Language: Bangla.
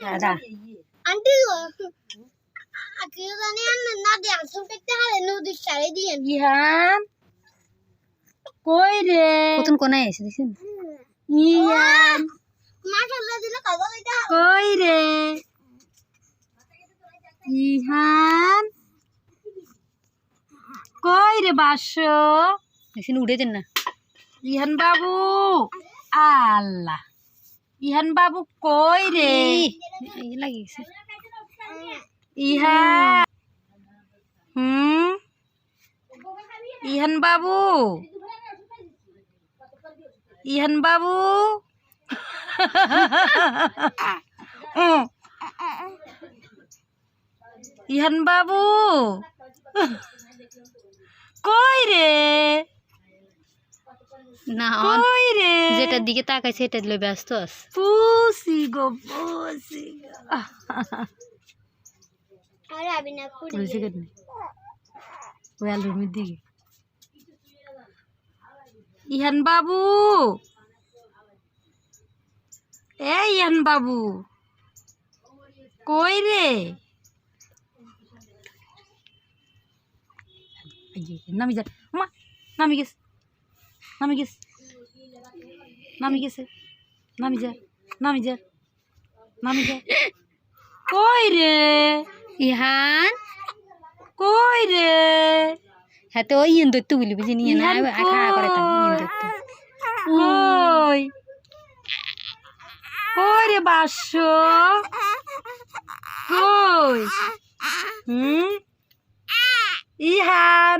দাদা আন্টি আকিও জানি না দে আসুন করতে হারে নদীর সারে দিয়ে ইহান কই রে কতন কোনায় এসে দেখছেন ইহান মাশাআল্লাহ দিলে কাজা লইতা কই রে ইহান কই রে বাসো দেখছেন উঠে দেন না ইহান বাবু আল্লাহ ইহান বাবু কই রে এই লাগি গেছে ইহান ইহান বাবু ইহান বাবু ইহান বাবু কই রে না কই রে যেটার দিকে তাকাইছে সেটা দিলে ব্যস্ত আছে পুসি গো পুসি আরে আবি না কুড়ি পুসি গো ওই আলুর দিকে ইহান বাবু এই ইহান বাবু কই রে নামি যা মা নামি গেছে নামি গেছে নামি গেছে নামি যা নামি যা নামি যা কই রে ইহান কই রে হাতে ওই ইন দত্তু বলি বুঝি নিয়ে না ইহান আখা করে তো ইন দত্তু কই কই রে বাসো কই ইহান